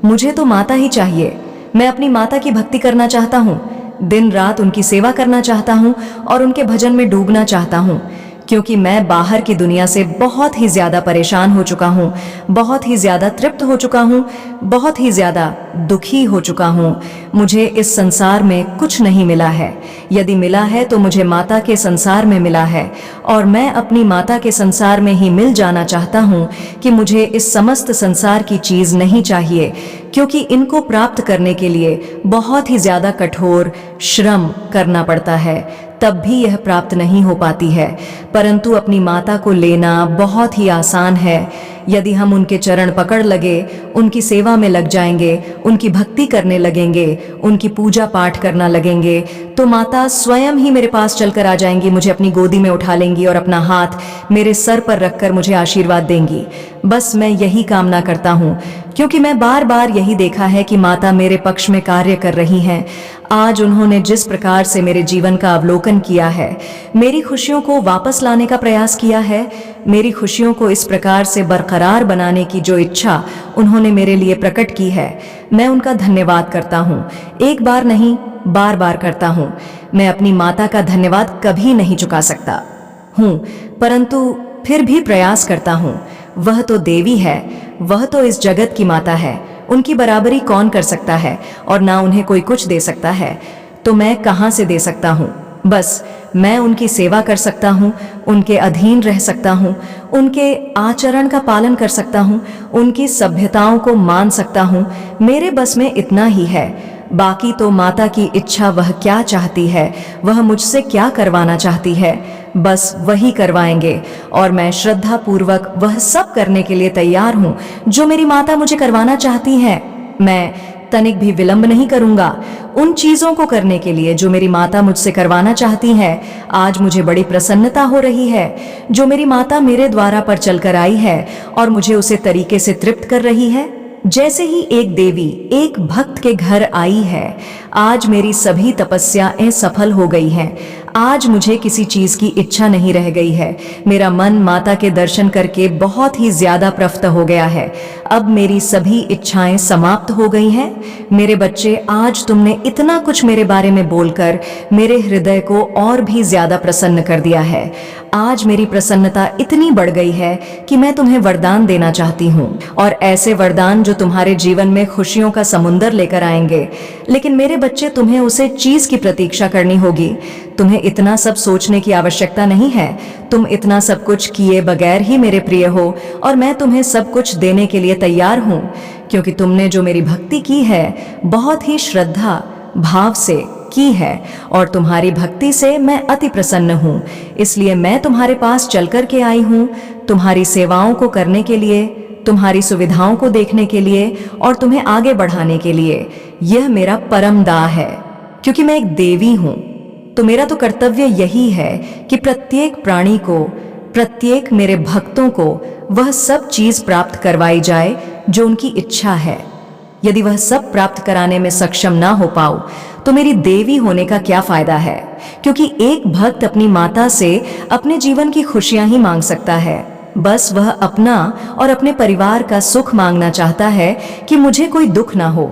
मुझे तो माता ही चाहिए। मैं अपनी माता की भक्ति करना चाहता हूँ, दिन रात उनकी सेवा करना चाहता हूँ, और उनके भजन में डूबना चाहता हूँ, क्योंकि मैं बाहर की दुनिया से बहुत ही ज्यादा परेशान हो चुका हूँ, बहुत ही ज्यादा तृप्त हो चुका हूँ, बहुत ही ज्यादा दुखी हो चुका हूँ। मुझे इस संसार में कुछ नहीं मिला है। यदि मिला है तो मुझे माता के संसार में मिला है, और मैं अपनी माता के संसार में ही मिल जाना चाहता हूँ कि मुझे इस समस्त संसार की चीज नहीं चाहिए, क्योंकि इनको प्राप्त करने के लिए बहुत ही ज्यादा कठोर श्रम करना पड़ता है, तब भी यह प्राप्त नहीं हो पाती है। परंतु अपनी माता को लेना बहुत ही आसान है। यदि हम उनके चरण पकड़ लगे, उनकी सेवा में लग जाएंगे, उनकी भक्ति करने लगेंगे, उनकी पूजा पाठ करना लगेंगे, तो माता स्वयं ही मेरे पास चलकर आ जाएंगी, मुझे अपनी गोदी में उठा लेंगी और अपना हाथ मेरे सर पर रखकर मुझे आशीर्वाद देंगी। बस मैं यही कामना करता हूँ, क्योंकि मैं बार बार यही देखा है कि माता मेरे पक्ष में कार्य कर रही हैं। आज उन्होंने जिस प्रकार से मेरे जीवन का अवलोकन किया है, मेरी खुशियों को वापस लाने का प्रयास किया है, मेरी खुशियों को इस प्रकार से बरकरार बनाने की जो इच्छा उन्होंने मेरे लिए प्रकट की है, मैं उनका धन्यवाद करता हूँ। एक बार नहीं, बार बार करता हूँ। मैं अपनी माता का धन्यवाद कभी नहीं चुका सकता हूँ, परंतु फिर भी प्रयास करता हूँ। वह तो देवी है, वह तो इस जगत की माता है, उनकी बराबरी कौन कर सकता है, और ना उन्हें कोई कुछ दे सकता है, तो मैं कहाँ से दे सकता हूँ। बस मैं उनकी सेवा कर सकता हूँ, उनके अधीन रह सकता हूँ, उनके आचरण का पालन कर सकता हूँ, उनकी सभ्यताओं को मान सकता हूँ। मेरे बस में इतना ही है। बाकी तो माता की इच्छा, वह क्या चाहती है, वह मुझसे क्या करवाना चाहती है, बस वही करवाएंगे, और मैं श्रद्धा पूर्वक वह सब करने के लिए तैयार हूँ जो मेरी माता मुझे करवाना चाहती है। मैं तनिक भी विलंब नहीं करूंगा उन चीजों को करने के लिए जो मेरी माता मुझसे करवाना चाहती है। आज मुझे बड़ी प्रसन्नता हो रही है जो मेरी माता मेरे द्वारा पर चलकर आई है और मुझे उसे तरीके से तृप्त कर रही है। जैसे ही एक देवी एक भक्त के घर आई है, आज मेरी सभी तपस्याएं सफल हो गई हैं। आज मुझे किसी चीज की इच्छा नहीं रह गई है। मेरा मन माता के दर्शन करके बहुत ही ज्यादा प्रफुल्ल हो गया है। अब मेरी सभी इच्छाएं समाप्त हो गई हैं। मेरे बच्चे, आज तुमने इतना कुछ मेरे बारे में बोलकर मेरे हृदय को और भी ज्यादा प्रसन्न कर दिया है। आज मेरी प्रसन्नता इतनी बढ़ गई है कि मैं तुम्हें वरदान देना चाहती हूँ, और ऐसे वरदान जो तुम्हारे जीवन में खुशियों का समुंदर लेकर आएंगे। लेकिन मेरे बच्चे, तुम्हें उसे चीज की प्रतीक्षा करनी होगी। तुम्हें इतना सब सोचने की आवश्यकता नहीं है। तुम इतना सब कुछ किए बगैर ही मेरे प्रिय हो, और मैं तुम्हें सब कुछ देने के लिए तैयार हूँ, क्योंकि तुमने जो मेरी भक्ति की है बहुत ही श्रद्धा भाव से की है और तुम्हारी भक्ति से मैं अति प्रसन्न हूँ। इसलिए मैं तुम्हारे पास चल कर के आई हूँ, तुम्हारी सेवाओं को करने के लिए, तुम्हारी सुविधाओं को देखने के लिए और तुम्हें आगे बढ़ाने के लिए। यह मेरा परम दाह है, क्योंकि मैं एक देवी हूँ। तो मेरा तो कर्तव्य यही है कि प्रत्येक प्राणी को, प्रत्येक मेरे भक्तों को वह सब चीज प्राप्त करवाई जाए जो उनकी इच्छा है। यदि वह सब प्राप्त कराने में सक्षम ना हो पाऊं तो मेरी देवी होने का क्या फायदा है? क्योंकि एक भक्त अपनी माता से अपने जीवन की खुशियां ही मांग सकता है। बस वह अपना और अपने परिवार का सुख मांगना चाहता है कि मुझे कोई दुख ना हो,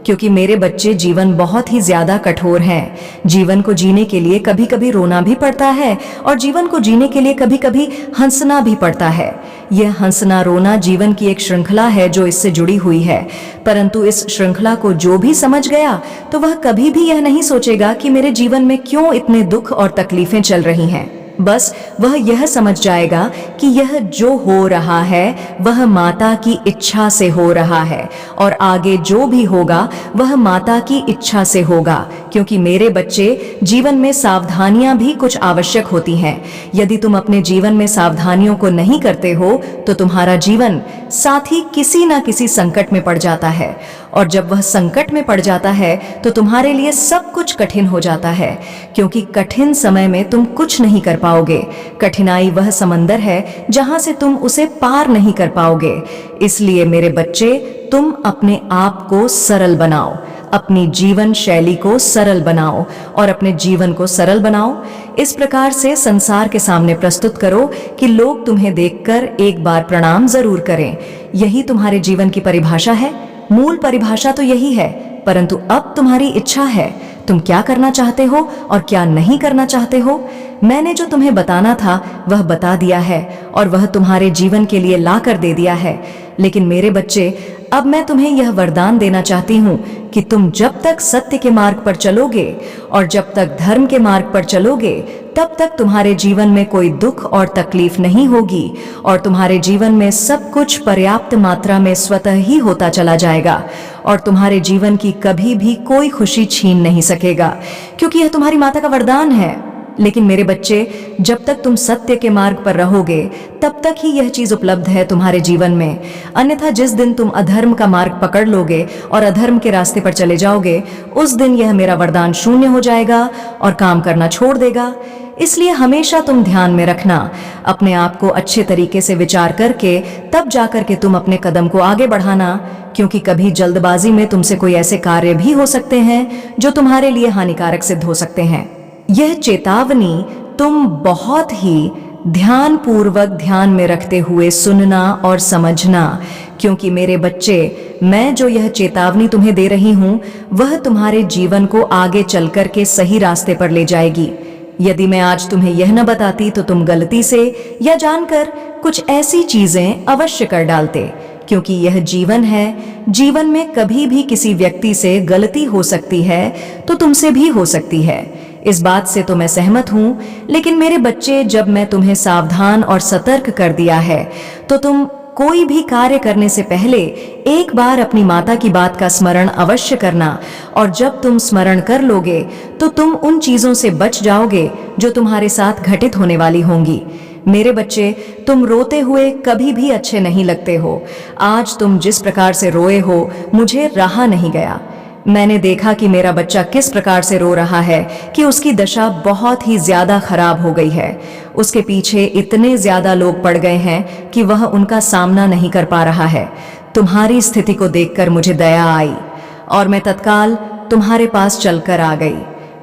क्योंकि मेरे बच्चे जीवन बहुत ही ज्यादा कठोर हैं। जीवन को जीने के लिए कभी कभी रोना भी पड़ता है और जीवन को जीने के लिए कभी कभी हंसना भी पड़ता है। यह हंसना रोना जीवन की एक श्रृंखला है जो इससे जुड़ी हुई है। परंतु इस श्रृंखला को जो भी समझ गया तो वह कभी भी यह नहीं सोचेगा कि मेरे जीवन में क्यों इतने दुख और तकलीफें चल रही हैं। बस वह यह समझ जाएगा कि यह जो हो रहा है वह माता की इच्छा से हो रहा है और आगे जो भी होगा वह माता की इच्छा से होगा। क्योंकि मेरे बच्चे, जीवन में सावधानियां भी कुछ आवश्यक होती हैं। यदि तुम अपने जीवन में सावधानियों को नहीं करते हो तो तुम्हारा जीवन साथ ही किसी ना किसी संकट में पड़ जाता है, और जब वह संकट में पड़ जाता है तो तुम्हारे लिए सब कुछ कठिन हो जाता है, क्योंकि कठिन समय में तुम कुछ नहीं कर पाओगे। कठिनाई वह समंदर है जहां से तुम उसे पार नहीं कर पाओगे। इसलिए मेरे बच्चे, तुम अपने आप को सरल बनाओ, अपनी जीवन शैली को सरल बनाओ और अपने जीवन को सरल बनाओ। इस प्रकार से संसार के सामने प्रस्तुत करो कि लोग तुम्हें देखकर एक बार प्रणाम जरूर करें। यही तुम्हारे जीवन की परिभाषा है। मूल परिभाषा तो यही है, परंतु अब तुम्हारी इच्छा है, तुम क्या करना चाहते हो और क्या नहीं करना चाहते हो। मैंने जो तुम्हें बताना था वह बता दिया है और वह तुम्हारे जीवन के लिए ला कर दे दिया है। लेकिन मेरे बच्चे, अब मैं तुम्हें यह वरदान देना चाहती हूँ कि तुम जब तक सत्य के मार्ग पर चलोगे और जब तक धर्म के मार्ग पर चलोगे तब तक तुम्हारे जीवन में कोई दुख और तकलीफ नहीं होगी और तुम्हारे जीवन में सब कुछ पर्याप्त मात्रा में स्वतः ही होता चला जाएगा और तुम्हारे जीवन की कभी भी कोई खुशी छीन नहीं सकेगा, क्योंकि यह तुम्हारी माता का वरदान है। लेकिन मेरे बच्चे, जब तक तुम सत्य के मार्ग पर रहोगे तब तक ही यह चीज उपलब्ध है तुम्हारे जीवन में। अन्यथा जिस दिन तुम अधर्म का मार्ग पकड़ लोगे और अधर्म के रास्ते पर चले जाओगे, उस दिन यह मेरा वरदान शून्य हो जाएगा और काम करना छोड़ देगा। इसलिए हमेशा तुम ध्यान में रखना, अपने आप को अच्छे तरीके से विचार करके तब जाकर के तुम अपने कदम को आगे बढ़ाना, क्योंकि कभी जल्दबाजी में तुमसे कोई ऐसे कार्य भी हो सकते हैं जो तुम्हारे लिए हानिकारक सिद्ध हो सकते हैं। यह चेतावनी तुम बहुत ही ध्यान पूर्वक ध्यान में रखते हुए सुनना और समझना, क्योंकि मेरे बच्चे, मैं जो यह चेतावनी तुम्हें दे रही हूं वह तुम्हारे जीवन को आगे चलकर के सही रास्ते पर ले जाएगी। यदि मैं आज तुम्हें यह न बताती तो तुम गलती से या जानकर कुछ ऐसी चीजें अवश्य कर डालते, क्योंकि यह जीवन है। जीवन में कभी भी किसी व्यक्ति से गलती हो सकती है तो तुमसे भी हो सकती है। इस बात से तो मैं सहमत हूं, लेकिन मेरे बच्चे, जब मैं तुम्हें सावधान और सतर्क कर दिया है तो तुम कोई भी कार्य करने से पहले एक बार अपनी माता की बात का स्मरण अवश्य करना, और जब तुम स्मरण कर लोगे तो तुम उन चीजों से बच जाओगे जो तुम्हारे साथ घटित होने वाली होंगी। मेरे बच्चे, तुम रोते हुए कभी भी अच्छे नहीं लगते हो। आज तुम जिस प्रकार से रोए हो मुझे रहा नहीं गया। मैंने देखा कि मेरा बच्चा किस प्रकार से रो रहा है कि उसकी दशा बहुत ही ज्यादा खराब हो गई है। उसके पीछे इतने ज्यादा लोग पड़ गए हैं कि वह उनका सामना नहीं कर पा रहा है। तुम्हारी स्थिति को देखकर मुझे दया आई और मैं तत्काल तुम्हारे पास चलकर आ गई।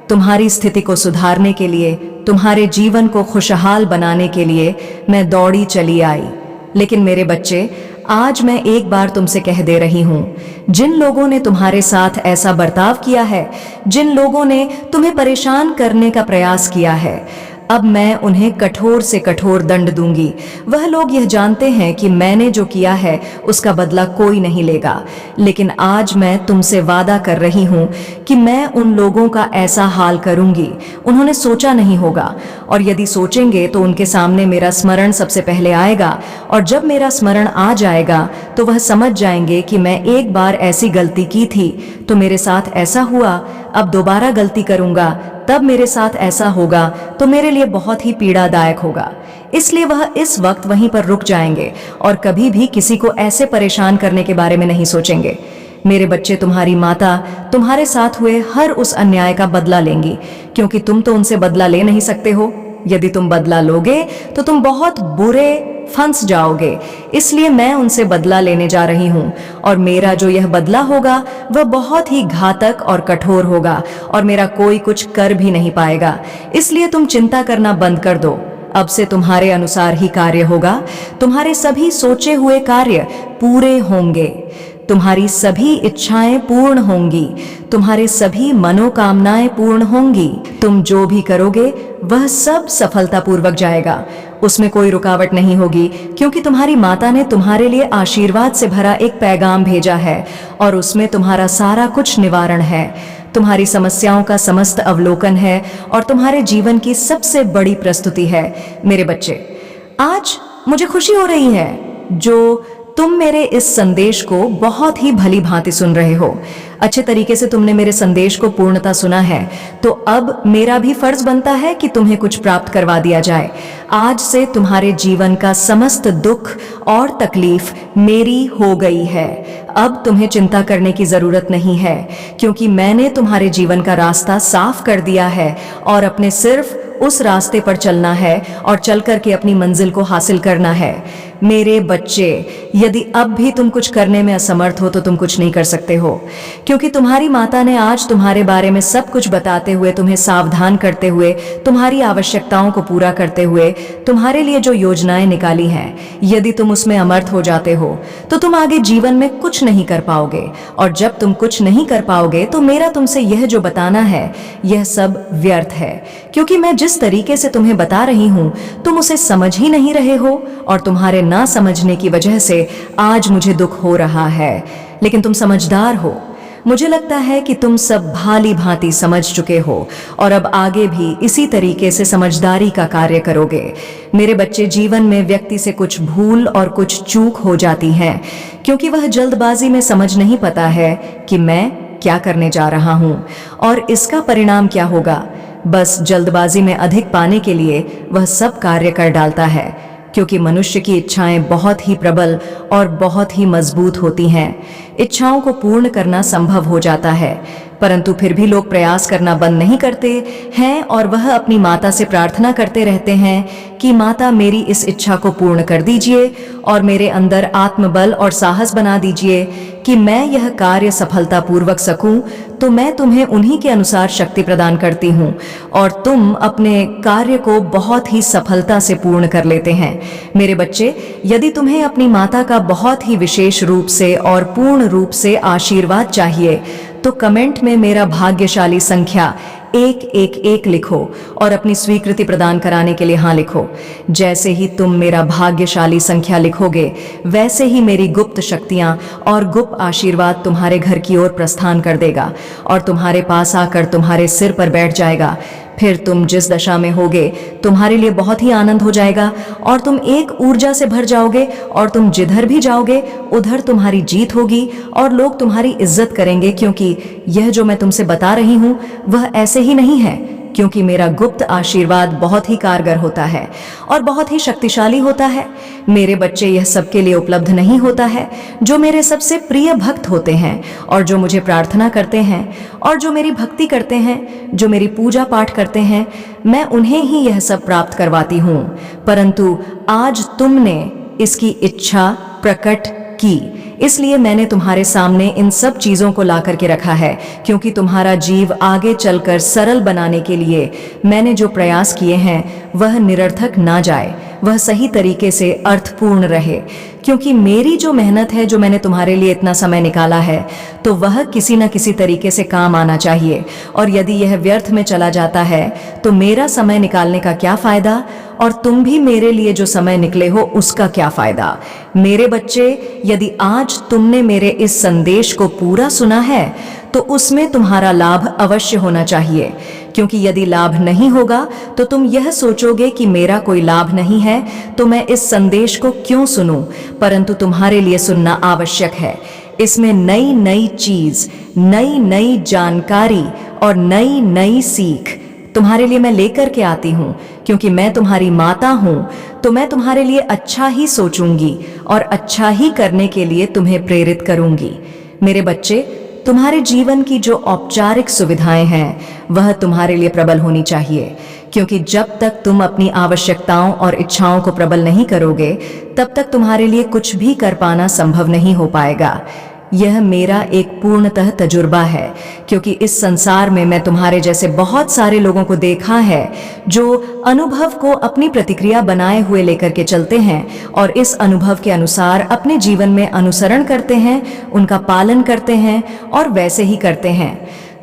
तुम्हारी स्थिति को सुधारने के लिए, तुम्हारे जीवन को खुशहाल बनाने के लिए मैं दौड़ी चली आई। लेकिन मेरे बच्चे, आज मैं एक बार तुमसे कह दे रही हूं, जिन लोगों ने तुम्हारे साथ ऐसा बर्ताव किया है, जिन लोगों ने तुम्हें परेशान करने का प्रयास किया है, अब मैं उन्हें कठोर से कठोर दंड दूंगी। वह लोग यह जानते हैं कि मैंने जो किया है उसका बदला कोई नहीं लेगा, लेकिन आज मैं तुमसे वादा कर रही हूं कि मैं उन लोगों का ऐसा हाल करूंगी उन्होंने सोचा नहीं होगा, और यदि सोचेंगे तो उनके सामने मेरा स्मरण सबसे पहले आएगा, और जब मेरा स्मरण आ जाएगा तो वह समझ जाएंगे कि मैं एक बार ऐसी गलती की थी तो मेरे साथ ऐसा हुआ। अब दोबारा गलती करूंगा, तब मेरे साथ ऐसा होगा तो मेरे लिए बहुत ही पीड़ादायक होगा। इसलिए वह इस वक्त वहीं पर रुक जाएंगे और कभी भी किसी को ऐसे परेशान करने के बारे में नहीं सोचेंगे। मेरे बच्चे, तुम्हारी माता तुम्हारे साथ हुए हर उस अन्याय का बदला लेंगी, क्योंकि तुम तो उनसे बदला ले नहीं सकते हो। यदि तुम बदला लोगे तो तुम बहुत बुरे फंस जाओगे। इसलिए मैं उनसे बदला लेने जा रही हूं, और मेरा जो यह बदला होगा वह बहुत ही घातक और कठोर होगा, और मेरा कोई कुछ कर भी नहीं पाएगा। इसलिए तुम चिंता करना बंद कर दो। अब से तुम्हारे अनुसार ही कार्य होगा। तुम्हारे सभी सोचे हुए कार्य पूरे होंगे, तुम्हारी सभी इच्छाएं पूर्ण होंगी, तुम्हारे सभी मनोकामनाएं पूर्ण होंगी। तुम जो भी करोगे वह सब सफलतापूर्वक जाएगा, उसमें कोई रुकावट नहीं होगी, क्योंकि तुम्हारी माता ने तुम्हारे लिए आशीर्वाद से भरा एक पैगाम भेजा है, और उसमें तुम्हारा सारा कुछ निवारण है। तुम्हारी समस्याओं का समस्त अवलोकन है, और तुम्हारे जीवन की सबसे बड़ी प्रस्तुति है। मेरे बच्चे, आज मुझे खुशी हो रही है जो तुम मेरे इस संदेश को बहुत ही भली भांति सुन रहे हो। अच्छे तरीके से तुमने मेरे संदेश को पूर्णता सुना है, तो अब मेरा भी फर्ज बनता है कि तुम्हें कुछ प्राप्त करवा दिया जाए। आज से तुम्हारे जीवन का समस्त दुख और तकलीफ मेरी हो गई है। अब तुम्हें चिंता करने की जरूरत नहीं है, क्योंकि मैंने तुम्हारे जीवन का रास्ता साफ कर दिया है, और अपने सिर्फ उस रास्ते पर चलना है और चल करके अपनी मंजिल को हासिल करना है। मेरे बच्चे, यदि अब भी तुम कुछ करने में असमर्थ हो तो तुम कुछ नहीं कर सकते हो, क्योंकि तुम्हारी माता ने आज तुम्हारे बारे में सब कुछ बताते हुए, तुम्हें सावधान करते हुए, तुम्हारी आवश्यकताओं को पूरा करते हुए तुम्हारे लिए जो योजनाएं निकाली हैं, यदि तुम उसमें अमर्थ हो जाते हो तो तुम आगे जीवन में कुछ नहीं कर पाओगे। और जब तुम कुछ नहीं कर पाओगे तो मेरा तुमसे यह जो बताना है यह सब व्यर्थ है, क्योंकि मैं जिस तरीके से तुम्हें बता रही हूं तुम उसे समझ ही नहीं रहे हो, और तुम्हारे ना समझने की वजह से आज मुझे दुख हो रहा है। लेकिन तुम समझदार हो, मुझे लगता है कि तुम सब भाली भांति समझ चुके हो, और अब आगे भी इसी तरीके से समझदारी का कार्य करोगे। मेरे बच्चे, जीवन में व्यक्ति से कुछ भूल और कुछ चूक हो जाती है, क्योंकि वह जल्दबाजी में समझ नहीं पाता है कि मैं क्या करने जा रहा हूं और इसका परिणाम क्या होगा। बस जल्दबाजी में अधिक पाने के लिए वह सब कार्य कर डालता है, क्योंकि मनुष्य की इच्छाएं बहुत ही प्रबल और बहुत ही मजबूत होती हैं। इच्छाओं को पूर्ण करना संभव हो जाता है, परंतु फिर भी लोग प्रयास करना बंद नहीं करते हैं, और वह अपनी माता से प्रार्थना करते रहते हैं कि माता, मेरी इस इच्छा को पूर्ण कर दीजिए और मेरे अंदर आत्मबल और साहस बना दीजिए कि मैं यह कार्य सफलतापूर्वक सकूं। तो मैं तुम्हें उन्हीं के अनुसार शक्ति प्रदान करती हूं, और तुम अपने कार्य को बहुत ही सफलता से पूर्ण कर लेते हैं। मेरे बच्चे, यदि तुम्हें अपनी माता का बहुत ही विशेष रूप से और पूर्ण रूप से आशीर्वाद चाहिए तो कमेंट में मेरा भाग्यशाली संख्या 111 लिखो और अपनी स्वीकृति प्रदान कराने के लिए हाँ लिखो। जैसे ही तुम मेरा भाग्यशाली संख्या लिखोगे, वैसे ही मेरी गुप्त शक्तियां और गुप्त आशीर्वाद तुम्हारे घर की ओर प्रस्थान कर देगा और तुम्हारे पास आकर तुम्हारे सिर पर बैठ जाएगा। फिर तुम जिस दशा में होगे तुम्हारे लिए बहुत ही आनंद हो जाएगा, और तुम एक ऊर्जा से भर जाओगे, और तुम जिधर भी जाओगे उधर तुम्हारी जीत होगी और लोग तुम्हारी इज्जत करेंगे, क्योंकि यह जो मैं तुमसे बता रही हूं वह ऐसे ही नहीं है, क्योंकि मेरा गुप्त आशीर्वाद बहुत ही कारगर होता है और बहुत ही शक्तिशाली होता है। मेरे बच्चे, यह सबके लिए उपलब्ध नहीं होता है। जो मेरे सबसे प्रिय भक्त होते हैं और जो मुझे प्रार्थना करते हैं और जो मेरी भक्ति करते हैं, जो मेरी पूजा पाठ करते हैं, मैं उन्हें ही यह सब प्राप्त करवाती हूँ। परंतु आज तुमने इसकी इच्छा प्रकट की, इसलिए मैंने तुम्हारे सामने इन सब चीजों को ला करके रखा है, क्योंकि तुम्हारा जीव आगे चलकर सरल बनाने के लिए मैंने जो प्रयास किए हैं वह निरर्थक ना जाए, वह सही तरीके से अर्थपूर्ण रहे। क्योंकि मेरी जो मेहनत है, जो मैंने तुम्हारे लिए इतना समय निकाला है, तो वह किसी न किसी तरीके से काम आना चाहिए, और यदि यह व्यर्थ में चला जाता है तो मेरा समय निकालने का क्या फायदा, और तुम भी मेरे लिए जो समय निकले हो उसका क्या फायदा। मेरे बच्चे, यदि आज तुमने मेरे इस संदेश को पूरा सुना है तो उसमें तुम्हारा लाभ अवश्य होना चाहिए, क्योंकि यदि लाभ नहीं होगा तो तुम यह सोचोगे कि मेरा कोई लाभ नहीं है तो मैं इस संदेश को क्यों सुनूं, परंतु तुम्हारे लिए सुनना आवश्यक है। इसमें नई नई चीज, नई नई जानकारी और नई नई सीख तुम्हारे लिए मैं लेकर के आती हूँ। क्योंकि मैं तुम्हारी माता हूँ तो मैं तुम्हारे लिए अच्छा ही सोचूंगी और अच्छा ही करने के लिए तुम्हें प्रेरित करूंगी। मेरे बच्चे, तुम्हारे जीवन की जो औपचारिक सुविधाएं हैं वह तुम्हारे लिए प्रबल होनी चाहिए, क्योंकि जब तक तुम अपनी आवश्यकताओं और इच्छाओं को प्रबल नहीं करोगे तब तक तुम्हारे लिए कुछ भी कर पाना संभव नहीं हो पाएगा। यह मेरा एक पूर्णतः तजुर्बा है, क्योंकि इस संसार में मैं तुम्हारे जैसे बहुत सारे लोगों को देखा है जो अनुभव को अपनी प्रतिक्रिया बनाए हुए लेकर के चलते हैं और इस अनुभव के अनुसार अपने जीवन में अनुसरण करते हैं, उनका पालन करते हैं और वैसे ही करते हैं।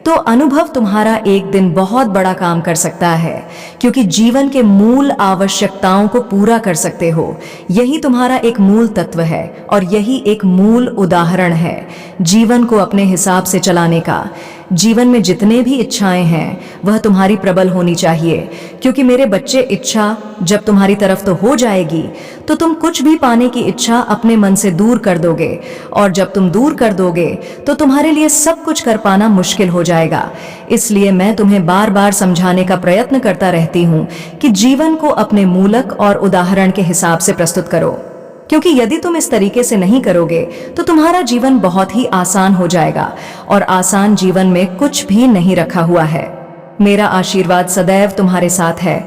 तो अनुभव तुम्हारा एक दिन बहुत बड़ा काम कर सकता है, क्योंकि जीवन के मूल आवश्यकताओं को पूरा कर सकते हो। यही तुम्हारा एक मूल तत्व है और यही एक मूल उदाहरण है जीवन को अपने हिसाब से चलाने का। जीवन में जितने भी इच्छाएं हैं वह तुम्हारी प्रबल होनी चाहिए, क्योंकि मेरे बच्चे, इच्छा जब तुम्हारी तरफ तो हो जाएगी तो तुम कुछ भी पाने की इच्छा अपने मन से दूर कर दोगे, और जब तुम दूर कर दोगे तो तुम्हारे लिए सब कुछ कर पाना मुश्किल हो जाएगा। इसलिए मैं तुम्हें बार बार समझाने का प्रयत्न करता रहती हूँ कि जीवन को अपने मूलक और उदाहरण के हिसाब से प्रस्तुत करो, क्योंकि यदि तुम इस तरीके से नहीं करोगे तो तुम्हारा जीवन बहुत ही आसान हो जाएगा, और आसान जीवन में कुछ भी नहीं रखा हुआ है। मेरा आशीर्वाद सदैव तुम्हारे साथ है।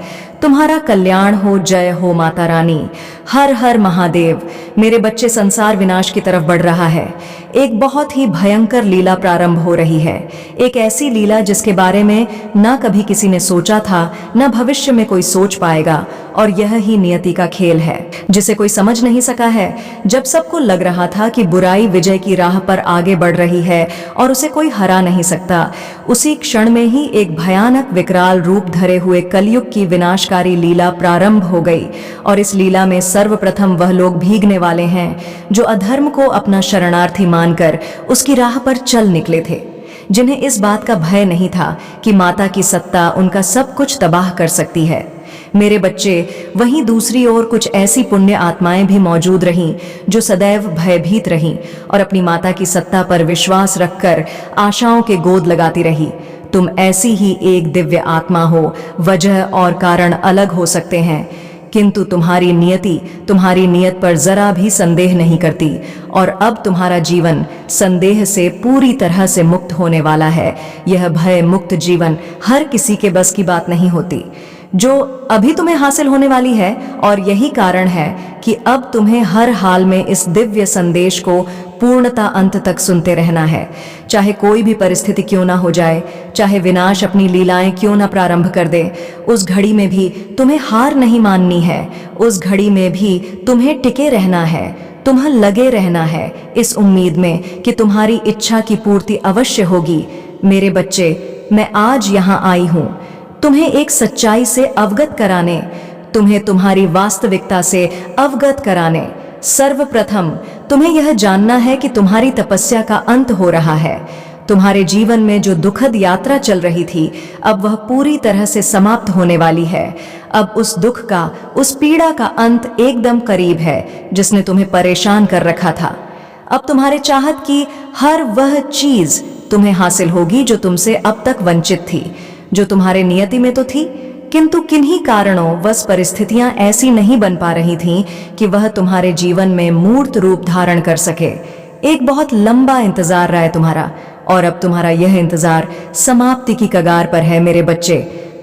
तुम्हारा कल्याण हो, जय हो माता रानी। हर हर महादेव। मेरे बच्चे, संसार विनाश की तरफ बढ़ रहा है। एक बहुत ही भयंकर लीला प्रारंभ हो रही है, एक ऐसी लीला जिसके बारे में ना कभी किसी ने सोचा था, ना भविष्य में कोई सोच पाएगा, और यह ही नियति का खेल है जिसे कोई समझ नहीं सका है। जब सबको लग रहा था कि बुराई विजय की राह पर आगे बढ़ रही है और उसे कोई हरा नहीं सकता, उसी क्षण में ही एक भयानक विकराल रूप धरे हुए कलयुग की विनाशकारी लीला प्रारंभ हो गई। और इस लीला में सर्वप्रथम वह लोग भीगने वाले हैं जो अधर्म को अपना शरणार्थी मानकर उसकी राह पर चल निकले थे, जिन्हें इस बात का भय नहीं था कि माता की सत्ता उनका सब कुछ तबाह कर सकती है। मेरे बच्चे, वहीं दूसरी ओर कुछ ऐसी पुण्य आत्माएं भी मौजूद रहीं जो सदैव भयभीत रहीं और अपनी माता की सत्ता पर विश्वास रखकर आशाओं के गोद लगाती रही। तुम ऐसी ही एक दिव्य आत्मा हो। वजह और कारण अलग हो सकते हैं, किंतु तुम्हारी नियत पर जरा भी संदेह नहीं करती, और अब तुम्हारा जीवन संदेह से पूरी तरह से मुक्त होने वाला है। यह भय मुक्त जीवन हर किसी के बस की बात नहीं होती जो अभी तुम्हें हासिल होने वाली है, और यही कारण है कि अब तुम्हें हर हाल में इस दिव्य संदेश को पूर्णता अंत तक सुनते रहना है। चाहे कोई भी परिस्थिति क्यों ना हो जाए, चाहे विनाश अपनी लीलाएं क्यों ना प्रारंभ कर दे, उस घड़ी में भी तुम्हें हार नहीं माननी है। उस घड़ी में भी तुम्हें टिके रहना है, तुम्हें लगे रहना है इस उम्मीद में कि तुम्हारी इच्छा की पूर्ति अवश्य होगी। मेरे बच्चे, मैं आज यहाँ आई हूँ तुम्हें एक सच्चाई से अवगत कराने, तुम्हें तुम्हारी वास्तविकता से अवगत कराने। सर्वप्रथम तुम्हें यह जानना है कि तुम्हारी तपस्या का अंत हो रहा है। तुम्हारे जीवन में जो दुखद यात्रा चल रही थी, अब वह पूरी तरह से समाप्त होने वाली है। अब उस दुख का, उस पीड़ा का अंत एकदम करीब है जिसने तुम्हें परेशान कर रखा था। अब तुम्हारे चाहत की हर वह चीज तुम्हें हासिल होगी जो तुमसे अब तक वंचित थी, जो तुम्हारे नियति में तो थी, किंतु किन्हीं कारणों वश परिस्थितियां ऐसी नहीं बन पा रही थीं कि वह तुम्हारे जीवन में मूर्त रूप धारण कर सके। एक बहुत लंबा इंतजार रहा है तुम्हारा, और अब तुम्हारा यह इंतजार समाप्ति की कगार पर है। मेरे बच्चे,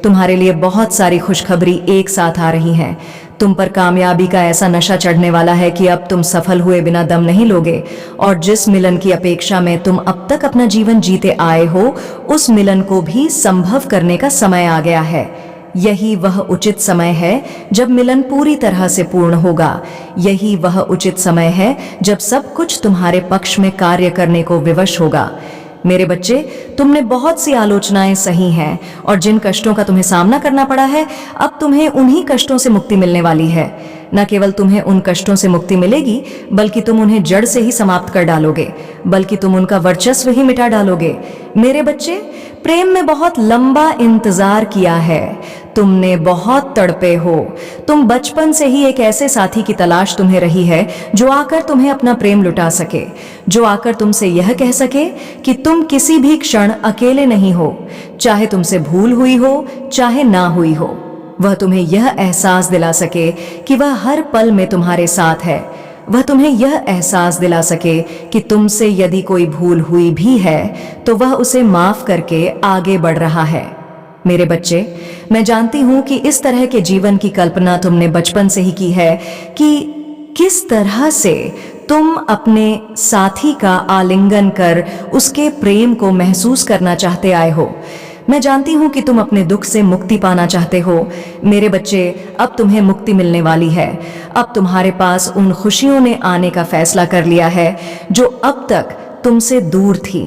तुम्हारे लिए बहुत सारी खुशखबरी एक साथ आ रही हैं। तुम पर कामयाबी का ऐसा नशा चढ़ने वाला है कि अब तुम सफल हुए बिना दम नहीं लोगे, और जिस मिलन की अपेक्षा में तुम अब तक अपना जीवन जीते आए हो, उस मिलन को भी संभव करने का समय आ गया है। यही वह उचित समय है जब मिलन पूरी तरह से पूर्ण होगा। यही वह उचित समय है जब सब कुछ तुम्हारे पक्ष में कार्य करने को विवश होगा। मेरे बच्चे, तुमने बहुत सी आलोचनाएं सही हैं, और जिन कष्टों का तुम्हें सामना करना पड़ा है, अब तुम्हें उन्हीं कष्टों से मुक्ति मिलने वाली है। न केवल तुम्हें उन कष्टों से मुक्ति मिलेगी, बल्कि तुम उन्हें जड़ से ही समाप्त कर डालोगे, बल्कि तुम उनका वर्चस्व ही मिटा डालोगे। मेरे बच्चे, प्रेम में बहुत लंबा इंतजार किया है, तुमने बहुत तड़पे हो। तुम बचपन से ही एक ऐसे साथी की तलाश तुम्हें रही है जो आकर तुम्हें अपना प्रेम लुटा सके, जो आकर तुमसे यह कह सके कि तुम किसी भी क्षण अकेले नहीं हो, चाहे तुमसे भूल हुई हो चाहे ना हुई हो। वह तुम्हें यह एहसास दिला सके कि वह हर पल में तुम्हारे साथ है। वह तुम्हें यह एहसास दिला सके कि तुमसे यदि कोई भूल हुई भी है तो वह उसे माफ करके आगे बढ़ रहा है। मेरे बच्चे, मैं जानती हूं कि इस तरह के जीवन की कल्पना तुमने बचपन से ही की है कि किस तरह से तुम अपने साथी का आलिंगन कर उसके प्रेम को महसूस करना चाहते आए हो। मैं जानती हूं कि तुम अपने दुख से मुक्ति पाना चाहते हो। मेरे बच्चे, अब तुम्हें मुक्ति मिलने वाली है। अब तुम्हारे पास उन खुशियों ने आने का फैसला कर लिया है जो अब तक तुमसे दूर थी।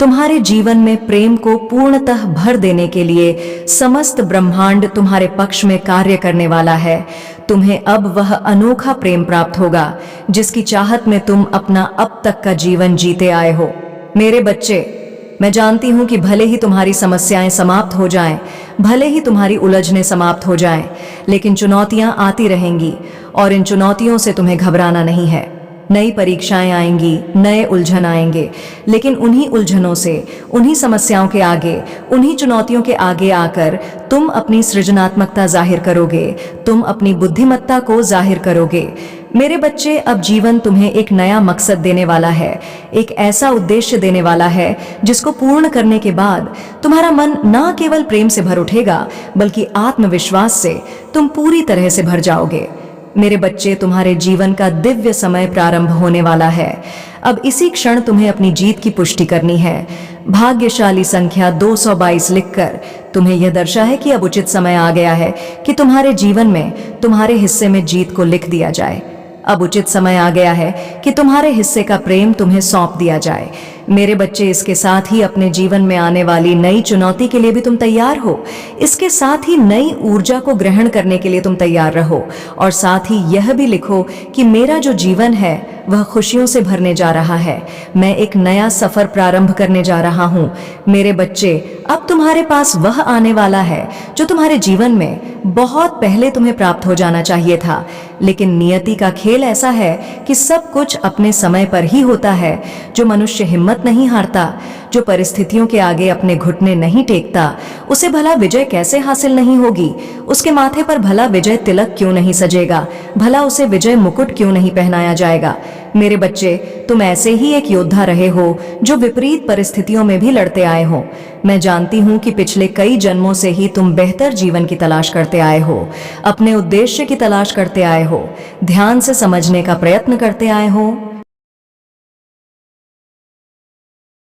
तुम्हारे जीवन में प्रेम को पूर्णतः भर देने के लिए समस्त ब्रह्मांड तुम्हारे पक्ष में कार्य करने वाला है। तुम्हें अब वह अनोखा प्रेम प्राप्त होगा जिसकी चाहत में तुम अपना अब तक का जीवन जीते आए हो। मेरे बच्चे, मैं जानती हूं कि भले ही तुम्हारी समस्याएं समाप्त हो जाएं, भले ही तुम्हारी उलझनें समाप्त हो जाएं, लेकिन चुनौतियां आती रहेंगी और इन चुनौतियों से तुम्हें घबराना नहीं है। नई परीक्षाएं आएंगी, नए उलझन आएंगे, लेकिन उन्हीं उलझनों से, उन्हीं समस्याओं के आगे, उन्हीं चुनौतियों के आगे आकर तुम अपनी सृजनात्मकता जाहिर करोगे, तुम अपनी बुद्धिमत्ता को जाहिर करोगे। मेरे बच्चे, अब जीवन तुम्हें एक नया मकसद देने वाला है, एक ऐसा उद्देश्य देने वाला है जिसको पूर्ण करने के बाद तुम्हारा मन न केवल प्रेम से भर उठेगा, बल्कि आत्मविश्वास से तुम पूरी तरह से भर जाओगे। मेरे बच्चे, तुम्हारे जीवन का दिव्य समय प्रारंभ होने वाला है। अब इसी क्षण तुम्हें अपनी जीत की पुष्टि करनी है। भाग्यशाली संख्या 222 लिखकर तुम्हें यह दर्शा है कि अब उचित समय आ गया है कि तुम्हारे जीवन में तुम्हारे हिस्से में जीत को लिख दिया जाए। अब उचित समय आ गया है कि तुम्हारे हिस्से का प्रेम तुम्हें सौंप दिया जाए। मेरे बच्चे, इसके साथ ही अपने जीवन में आने वाली नई चुनौती के लिए भी तुम तैयार हो। इसके साथ ही नई ऊर्जा को ग्रहण करने के लिए तुम तैयार रहो और साथ ही यह भी लिखो कि मेरा जो जीवन है वह खुशियों से भरने जा रहा है। मैं एक नया सफर प्रारंभ करने जा रहा हूँ। मेरे बच्चे, अब तुम्हारे पास वह आने वाला है जो तुम्हारे जीवन में बहुत पहले तुम्हें प्राप्त हो जाना चाहिए था, लेकिन नियति का खेल ऐसा है कि सब कुछ अपने समय पर ही होता है। जो मनुष्य हिम्मत नहीं हारता, जो परिस्थितियों के आगे अपने घुटने नहीं टेकता, उसे भला विजय कैसे हासिल नहीं होगी? उसके माथे पर भला विजय तिलक क्यों नहीं सजेगा? भला उसे विजय मुकुट क्यों नहीं पहनाया जाएगा? मेरे बच्चे, तुम ऐसे ही एक योद्धा रहे हो जो विपरीत परिस्थितियों में भी लड़ते आए हो। मैं जानती हूँ कि पिछले कई जन्मों से ही तुम बेहतर जीवन की तलाश करते आए हो, अपने उद्देश्य की तलाश करते आए हो, ध्यान से समझने का प्रयत्न करते आए हो।